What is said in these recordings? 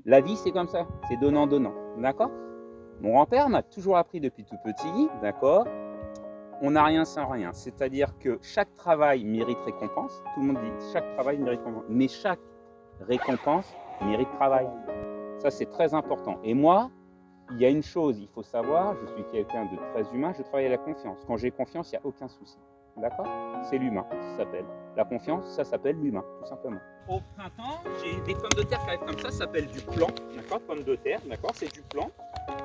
La vie, c'est comme ça, c'est donnant-donnant, d'accord? Mon grand-père m'a toujours appris depuis tout petit, d'accord? On n'a rien sans rien, c'est-à-dire que chaque travail mérite récompense. Tout le monde dit chaque travail mérite récompense, mais chaque récompense mérite travail. Ça, c'est très important. Et moi, il y a une chose, il faut savoir, je suis quelqu'un de très humain, je travaille à la confiance. Quand j'ai confiance, il n'y a aucun souci. D'accord? C'est l'humain, ça s'appelle. La confiance, ça s'appelle l'humain, tout simplement. Au printemps, j'ai des pommes de terre qui arrivent comme ça s'appelle du plant. D'accord? Pommes de terre, d'accord? C'est du plant.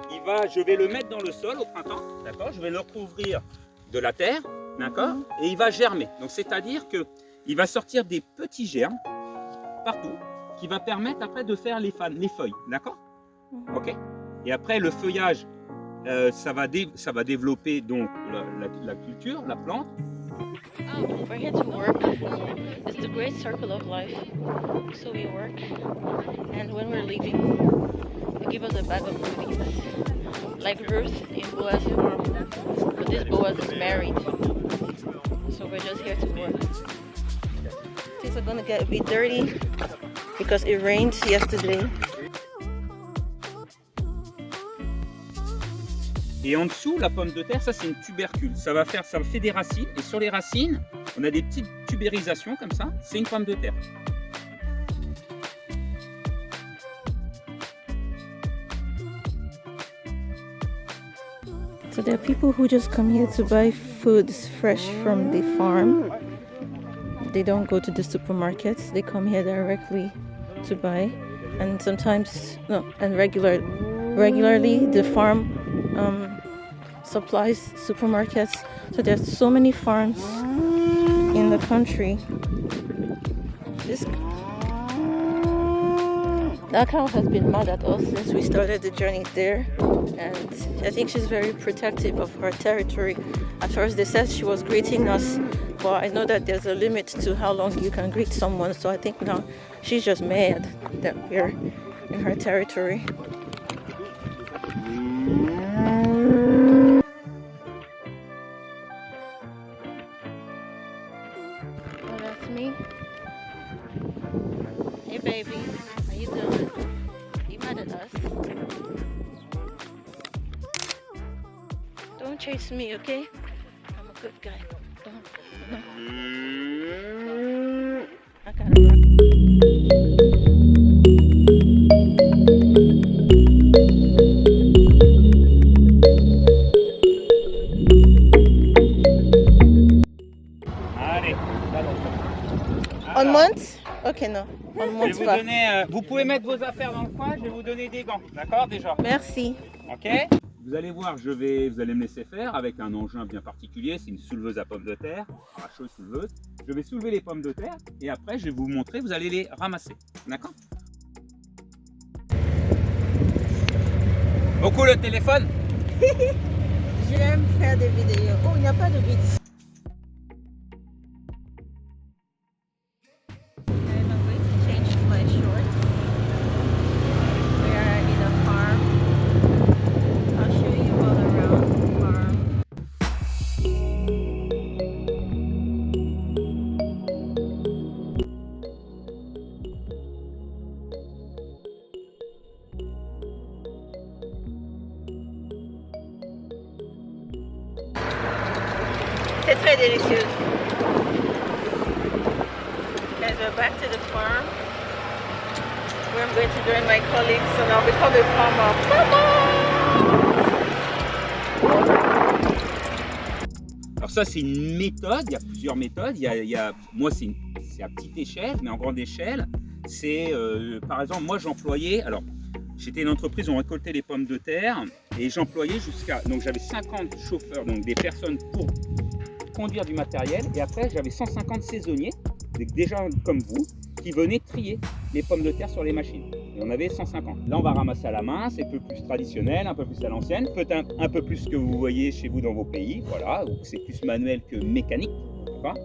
Je vais le mettre dans le sol au printemps, d'accord? Je vais le recouvrir de la terre, d'accord? Et il va germer. Donc, c'est-à-dire qu'il va sortir des petits germes partout qui va permettre après de faire les feuilles, d'accord? Ok? Et après, le feuillage, ça va développer donc la culture, la plante. We're here to work. It's the great circle of life. So we work, and when we're leaving, they give us a bag of goodies, like Ruth in Boaz's farm. But this Boaz is married, so we're just here to work. Things are gonna get a bit dirty because it rained yesterday. Et en dessous, la pomme de terre, ça c'est une tubercule. Ça fait des racines. Et sur les racines, on a des petites tubérisations comme ça. C'est une pomme de terre. So there are people who just come here to buy foods fresh from the farm. They don't go to the supermarkets. They come here directly to buy. And sometimes, regularly the farm supplies supermarkets. So there's so many farms in the country. That cow has been mad at us since we started the journey there, and I think she's very protective of her territory. At first they said she was greeting us, but I know that there's a limit to how long you can greet someone, so I think now she's just mad that we're in her territory. Oh, that's me. Hey baby, how you doing? You mad at us? Don't chase me, okay? I'm a good guy. Don't. I gotta run. Allez. On monte? Ok, non. On Je vais monte vous pas. donner, vous pouvez mettre vos affaires dans le coin, je vais vous donner des gants. D'accord déjà? Merci. Ok? Vous allez voir, vous allez me laisser faire avec un engin bien particulier, c'est une souleveuse à pommes de terre, arracheuse souleveuse. Je vais soulever les pommes de terre et après je vais vous montrer, vous allez les ramasser. D'accord? Beaucoup le téléphone? J'aime faire des vidéos. Oh, il n'y a pas de bits. I'm going to change my shorts. We are in a farm. I'll show you all around the farm. C'est très délicieux. And we're back to the farm where I'm going to join my colleagues and I'll become a farmer. Alors ça c'est une méthode, il y a plusieurs méthodes. Moi c'est à petite échelle, mais en grande échelle, c'est par exemple moi j'employais, alors j'étais une entreprise, on récoltait les pommes de terre et j'employais donc j'avais 50 chauffeurs, donc des personnes pour conduire du matériel, et après j'avais 150 saisonniers, des gens comme vous, qui venaient trier les pommes de terre sur les machines. Et on avait 150. Là on va ramasser à la main, c'est un peu plus traditionnel, un peu plus à l'ancienne, peut-être un peu plus que vous voyez chez vous dans vos pays, voilà, où c'est plus manuel que mécanique. Voilà,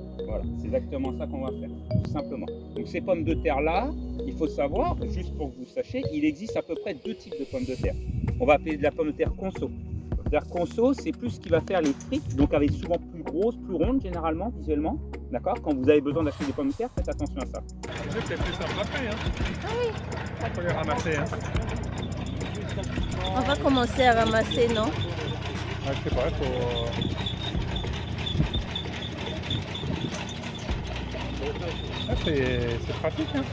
c'est exactement ça qu'on va faire, tout simplement. Donc ces pommes de terre là, il faut savoir, juste pour que vous sachiez, il existe à peu près 2 types de pommes de terre. On va appeler de la pomme de terre conso. La pomme de terre conso, c'est plus ce qui va faire les frites, donc elle est souvent plus grosse, plus ronde généralement, visuellement, D'accord? Quand vous avez besoin d'acheter des pommes de terre, faites attention à ça. Après, c'est plus simple après, hein. Ah oui. Faut les ramasser, hein. On va commencer à ramasser, non? Ah, je sais pas, faut... Ah, c'est pratique, hein.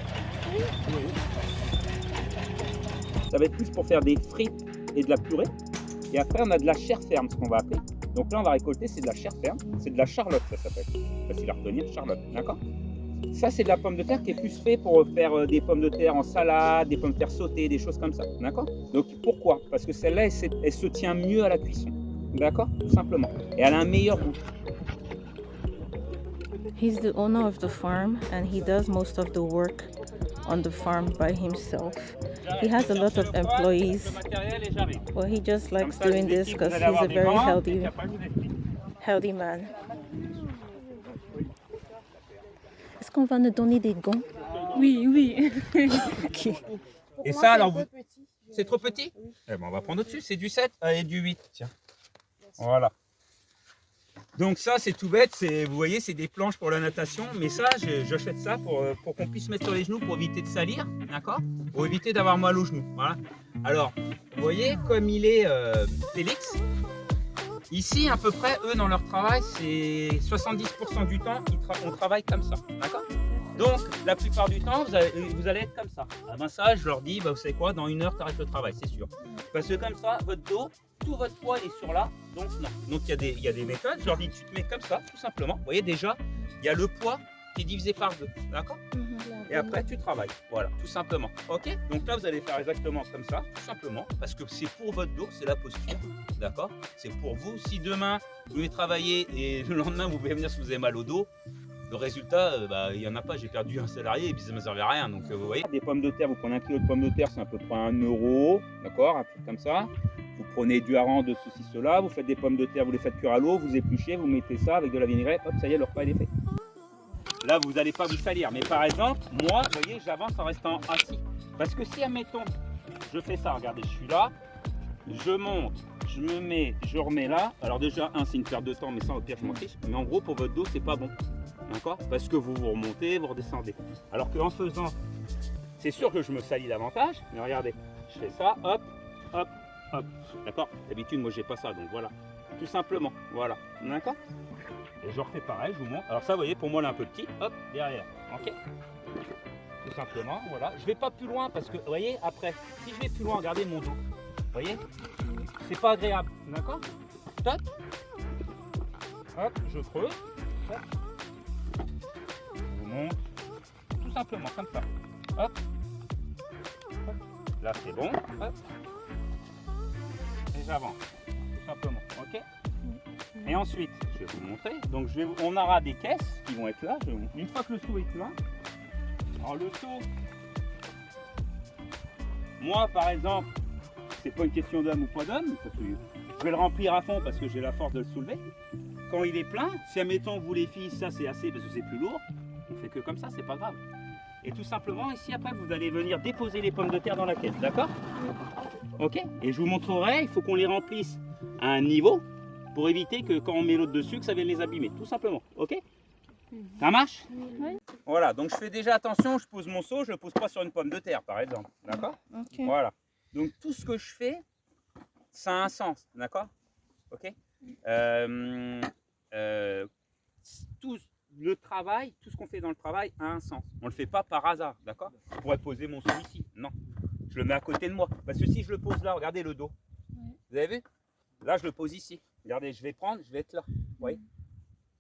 Ça va être plus pour faire des frites et de la purée. Et après, on a de la chair ferme, ce qu'on va appeler. Donc là, on va récolter, c'est de la chair ferme. C'est de la charlotte, ça s'appelle. Facile à retenir, charlotte. D'accord? Ça, c'est de la pomme de terre qui est plus fait pour faire des pommes de terre en salade, des pommes de terre sautées, des choses comme ça. D'accord? Donc pourquoi? Parce que celle-là, elle se tient mieux à la cuisson. D'accord? Tout simplement. Et elle a un meilleur goût. He's the owner of the farm and he does most of the work on the farm by himself. He has a lot of employees, but he just likes doing this because he's a very healthy man. Est-ce qu'on va nous donner des gants? Oui, oui. Ok. Et ça, alors, c'est trop petit? Eh ben, on va prendre au-dessus. C'est du 7 et du 8. Tiens. Voilà. Donc ça, c'est tout bête. Vous voyez, c'est des planches pour la natation. Mais ça, j'achète ça pour qu'on puisse mettre sur les genoux pour éviter de salir. D'accord? Pour éviter d'avoir mal aux genoux. Voilà. Alors, vous voyez, comme il est Félix, ici, à peu près, eux, dans leur travail, c'est 70% du temps, on travaille comme ça. D'accord? Donc, la plupart du temps, vous allez être comme ça. Ah ben ça, je leur dis, bah, vous savez quoi, dans 1 heure, tu arrêtes le travail, c'est sûr. Parce que comme ça, votre dos, tout votre poids est sur là, donc non. Donc, il y a des méthodes. Je leur dis, tu te mets comme ça, tout simplement. Vous voyez, déjà, il y a le poids qui est divisé par 2. D'accord? Et après, tu travailles. Voilà, tout simplement. Ok? Donc là, vous allez faire exactement comme ça, tout simplement. Parce que c'est pour votre dos, c'est la posture. D'accord? C'est pour vous. Si demain, vous voulez travailler et le lendemain, vous pouvez venir si vous avez mal au dos, le résultat, il n'y en a pas. J'ai perdu un salarié et puis ça ne me servait à rien. Donc, vous voyez. Des pommes de terre, vous prenez 1 kilo de pommes de terre, c'est à peu près 1 euro. D'accord? Un truc comme ça. Vous prenez du hareng, de ceci, cela. Vous faites des pommes de terre, vous les faites cuire à l'eau, vous épluchez, vous mettez ça avec de la vinaigrette. Hop, ça y est, le repas il est fait. Là, vous n'allez pas vous salir. Mais par exemple, moi, vous voyez, j'avance en restant assis. Parce que si, admettons, je fais ça, regardez, je suis là, je monte, je me mets, je remets là. Alors déjà, c'est une perte de temps, mais ça, au pire, je m'en fiche. Mais en gros, pour votre dos, c'est pas bon. D'accord? Parce que vous remontez, vous redescendez. Alors qu'en faisant, c'est sûr que je me salis davantage. Mais regardez, je fais ça, hop, hop, hop. D'accord? D'habitude, moi, j'ai pas ça, donc voilà. Tout simplement, voilà. D'accord? Et je refais pareil, je vous montre. Alors ça, vous voyez, pour moi, là, un peu petit, hop, derrière. Ok? Tout simplement, voilà. Je vais pas plus loin parce que, vous voyez, après, si je vais plus loin, regardez mon dos. Vous voyez? C'est pas agréable, d'accord? Toc. Hop, je creuse. Hop. Je vous montre. Tout simplement, comme ça. Hop. Hop. Là, c'est bon. Hop. Et j'avance. Tout simplement, ok? Et ensuite, je vais vous montrer. Donc, on aura des caisses qui vont être là. Une fois que le seau est plein, alors le seau, moi par exemple, c'est pas une question d'homme ou pas d'homme, je vais le remplir à fond parce que j'ai la force de le soulever. Quand il est plein, si admettons vous les filles, ça c'est assez parce que c'est plus lourd, on fait que comme ça, c'est pas grave. Et tout simplement, ici après, vous allez venir déposer les pommes de terre dans la caisse, d'accord? Ok? Et je vous montrerai, il faut qu'on les remplisse à un niveau pour éviter que quand on met l'autre dessus, que ça vienne les abîmer, tout simplement. Ok? Ça marche? Oui. Voilà, donc je fais déjà attention, je pose mon seau, je ne le pose pas sur une pomme de terre par exemple, d'accord? Okay. Voilà, donc tout ce que je fais, ça a un sens, d'accord? Ok? Tout le travail, tout ce qu'on fait dans le travail a un sens. On ne le fait pas par hasard, d'accord? Je pourrais poser mon seau ici, non. Je le mets à côté de moi, parce que si je le pose là, regardez le dos. Vous avez vu? Là, je le pose ici. Regardez, je vais être là, vous voyez?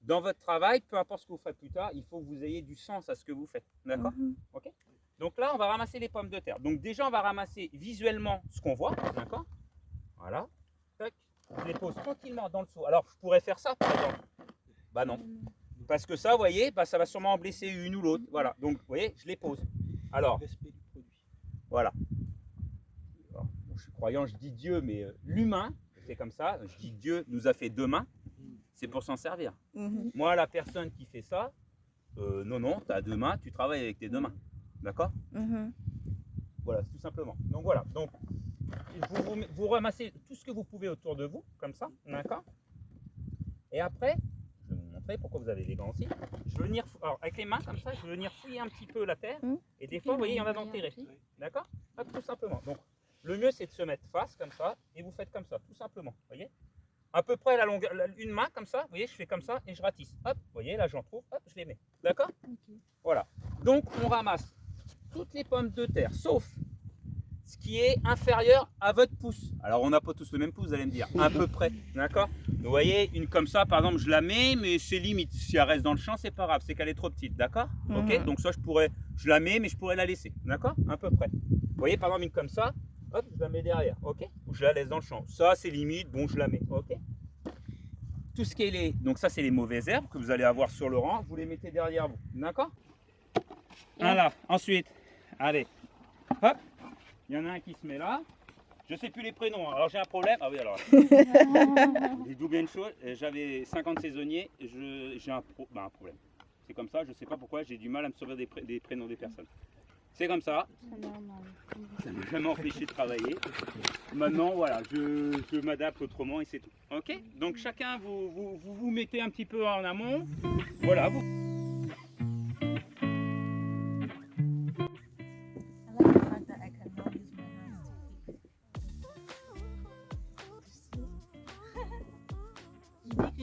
Dans votre travail, peu importe ce que vous ferez plus tard, il faut que vous ayez du sens à ce que vous faites. D'accord? Ok? Donc là, on va ramasser les pommes de terre. Donc déjà, on va ramasser visuellement ce qu'on voit. D'accord? Voilà. Tac. Je les pose tranquillement dans le seau. Alors, je pourrais faire ça, par exemple. Bah non. Parce que ça, vous voyez, ça va sûrement en blesser une ou l'autre. Voilà. Donc, vous voyez, je les pose. Alors, voilà. Alors, bon, je suis croyant, je dis Dieu, mais l'humain, c'est comme ça. Je dis Dieu nous a fait 2 mains. C'est pour s'en servir. Moi, la personne qui fait ça, non, tu as 2 mains, tu travailles avec tes 2 mains. D'accord? Voilà, tout simplement. Donc voilà, donc vous ramassez tout ce que vous pouvez autour de vous, comme ça, d'accord? Et après, je vais vous montrer. montrer pourquoi vous avez des gants aussi. Je veux venir, alors avec les mains comme ça, je veux venir fouiller un petit peu la terre. Et des fois, vous voyez, il y en a d'enterrés. D'accord? Hop, tout simplement. Donc, le mieux, c'est de se mettre face comme ça et vous faites comme ça, tout simplement. Vous voyez? À peu près la longueur, une main comme ça. Vous voyez, je fais comme ça et je ratisse. Hop, vous voyez, là, j'en trouve. Hop, je les mets. D'accord? Voilà. Donc, on ramasse toutes les pommes de terre, sauf ce qui est inférieur à votre pouce. Alors, on n'a pas tous le même pouce, vous allez me dire, à peu près, d'accord? Vous voyez, une comme ça, par exemple, je la mets, mais c'est limite. Si elle reste dans le champ, c'est pas grave, c'est qu'elle est trop petite, d'accord? Ok, donc ça, je la mets, mais je pourrais la laisser, d'accord? À peu près. Vous voyez, par exemple, une comme ça, hop, je la mets derrière, ok? Ou je la laisse dans le champ. Ça, c'est limite, bon, je la mets, ok? Tout ce qui est les, donc ça, c'est les mauvaises herbes que vous allez avoir sur le rang, vous les mettez derrière vous, d'accord? Voilà, ensuite, allez, hop. Il y en a un qui se met là. Je ne sais plus les prénoms. Alors j'ai un problème. Ah oui, alors. J'ai doublé une chose. J'avais 50 saisonniers. J'ai un problème. C'est comme ça. Je ne sais pas pourquoi. J'ai du mal à me souvenir des prénoms des personnes. C'est comme ça. Ça ne m'a jamais empêché de travailler. Maintenant, voilà. Je m'adapte autrement et c'est tout. Ok? Donc chacun, vous mettez un petit peu en amont. Voilà.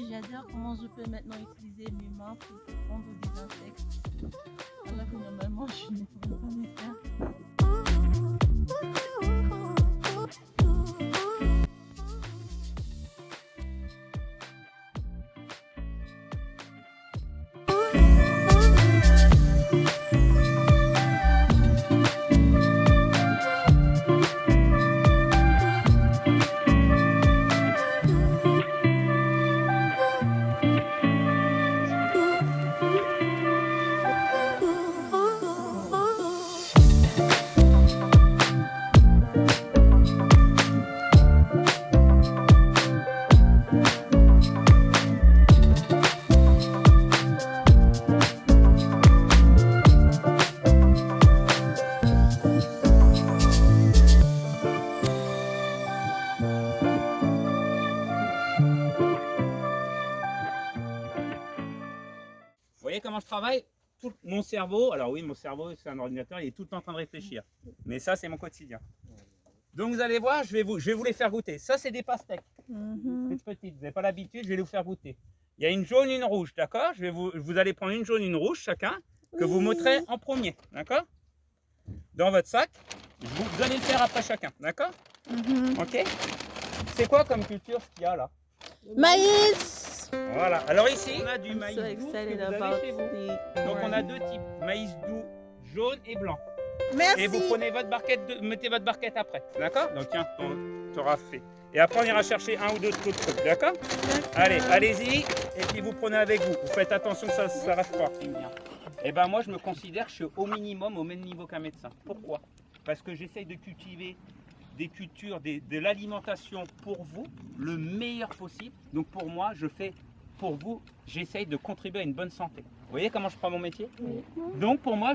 J'adore comment je peux maintenant utiliser mes mains pour prendre des insectes. Alors que normalement je ne pourrais pas le faire. Vous voyez comment je travaille? Mon cerveau, alors oui, mon cerveau, c'est un ordinateur, il est tout le temps en train de réfléchir. Mais ça, c'est mon quotidien. Donc vous allez voir, je vais vous les faire goûter. Ça, c'est des pastèques. Toutes petites, vous n'avez pas l'habitude, je vais vous faire goûter. Il y a une jaune, une rouge, d'accord? Vous allez prendre une jaune, une rouge chacun, que vous mettrez en premier, d'accord? Dans votre sac. Vous allez le faire après chacun, d'accord? Ok? C'est quoi comme culture ce qu'il y a là? Maïs! Voilà. Alors ici, on a du maïs So doux que vous excited avez about chez vous. the Donc on a deux types, maïs doux, jaune et blanc. Merci. Et vous prenez votre barquette, mettez votre barquette après, d'accord? Donc tiens, on t'aura fait. Et après on ira chercher un ou deux autres trucs, d'accord? Allez, allez-y, et puis vous prenez avec vous. Vous faites attention que ça ne s'arrache pas. Et ben moi je me considère que je suis au minimum au même niveau qu'un médecin. Pourquoi? Parce que j'essaye de cultiver des cultures, de l'alimentation pour vous, le meilleur possible. Donc pour moi, je fais pour vous, j'essaye de contribuer à une bonne santé. Vous voyez comment je prends mon métier? Donc pour moi,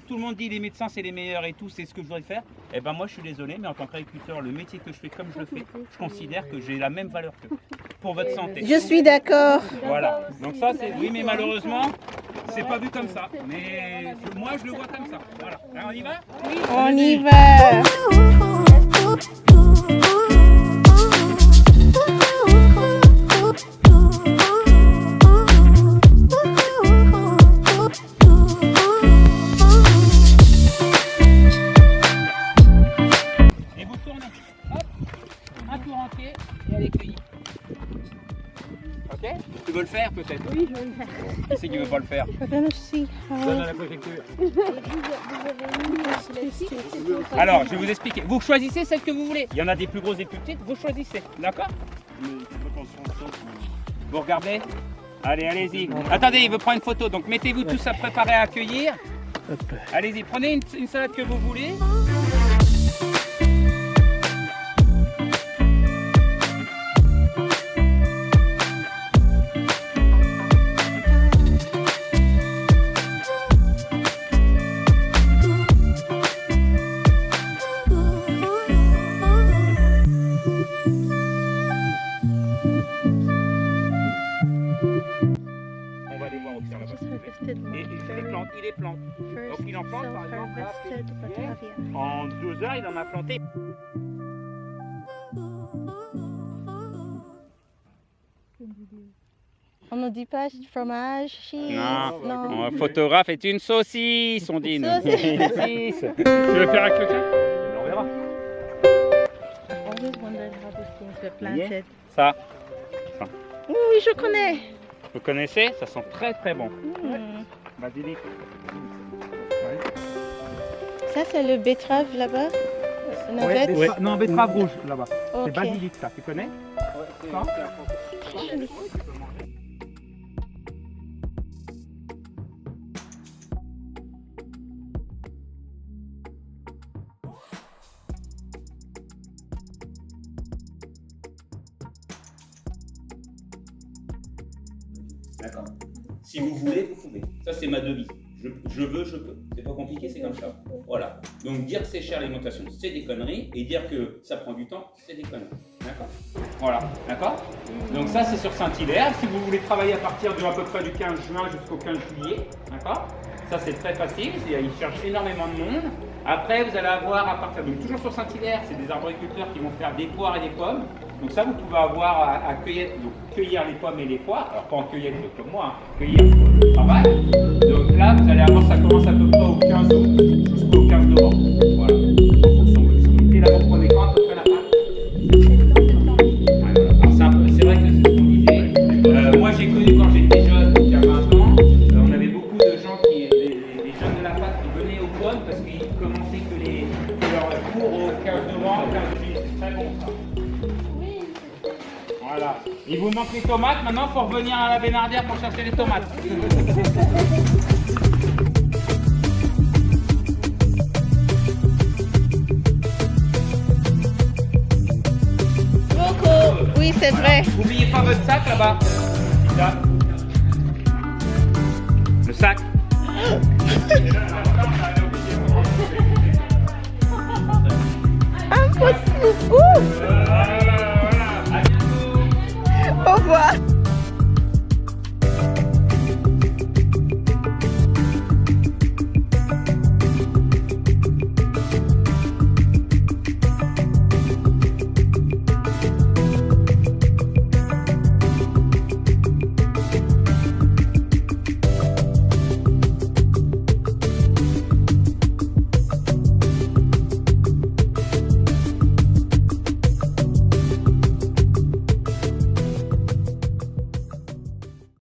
tout le monde dit les médecins c'est les meilleurs et tout, c'est ce que je voudrais faire. Et ben moi je suis désolé, mais en tant qu'agriculteur, le métier que je fais comme je le fais, je considère que j'ai la même valeur qu'eux pour votre santé. Je suis d'accord. Voilà, donc ça c'est, oui mais malheureusement, c'est pas vu comme ça. Mais moi je le vois comme ça. Voilà, alors, on y va? Oui. On y va. Et vous tournez, hop, un tour entier et allez cueillir. Ok? Tu veux le faire peut-être? Oui, je vais le faire. Qui c'est qui veut pas le faire? Donne à la préfecture. Alors, je vais vous expliquer. Vous choisissez celle que vous voulez. Il y en a des plus grosses et plus petites, vous choisissez. D'accord? Vous regardez? Allez, allez-y. Attendez, il veut prendre une photo, donc mettez-vous tous à préparer à accueillir. Allez-y, prenez une salade que vous voulez. plante, par exemple, là, Self-harvested Batavia. en 12 heures, il en a planté. On ne dit pas fromage, cheese. Non. Un photographe est une saucisse, on dit. nous. Saucisse. Tu veux faire avec le tien? On verra. I always wondered how these things were planted. Ça, Oui, je connais. vous connaissez? Ça sent très très bon. Basilic. Ça, c'est le betterave là-bas. Navette. Non, betterave rouge là-bas. Ok. C'est basilic, ça, tu connais? Ça D'accord. Si vous voulez, vous pouvez. Ça, c'est ma devise. Je veux, je peux. C'est pas compliqué, c'est comme ça. Voilà. Donc, dire que c'est cher l'alimentation, c'est des conneries. Et dire que ça prend du temps, c'est des conneries. D'accord. Voilà. D'accord. Donc, ça, c'est sur Saint-Hilaire. Si vous voulez travailler à partir de à peu près du 15 juin jusqu'au 15 juillet, d'accord. Ça, c'est très facile. Ils cherchent énormément de monde. Après, vous allez avoir à partir de toujours sur Saint-Hilaire, c'est des arboriculteurs qui vont faire des poires et des pommes. Donc ça, vous pouvez avoir à cueillir, donc, cueillir les pommes et les poires. Alors pas en cueillir comme moi, hein, cueillir pour le travail. Donc là, vous allez avoir, ça commence à peu près au 15 août jusqu'au 15 novembre. Voilà. En fonction de disponibilité, là, vous prenez quand à peu près la fin. Alors c'est vrai que c'est ce qu'on disait. Moi, j'ai connu quand j'étais jeune, il y a 20 ans, on avait beaucoup de gens les jeunes de la fac qui venaient aux pommes parce qu'ils commençaient que leur cours au 15 novembre, 15 juillet. C'est très bon ça. Voilà. Il vous manque les tomates, maintenant il faut revenir à la Bénardière pour chercher les tomates. Beaucoup. Oui, c'est vrai. N'oubliez pas votre sac là-bas. Le sac. Impossible. Ouh.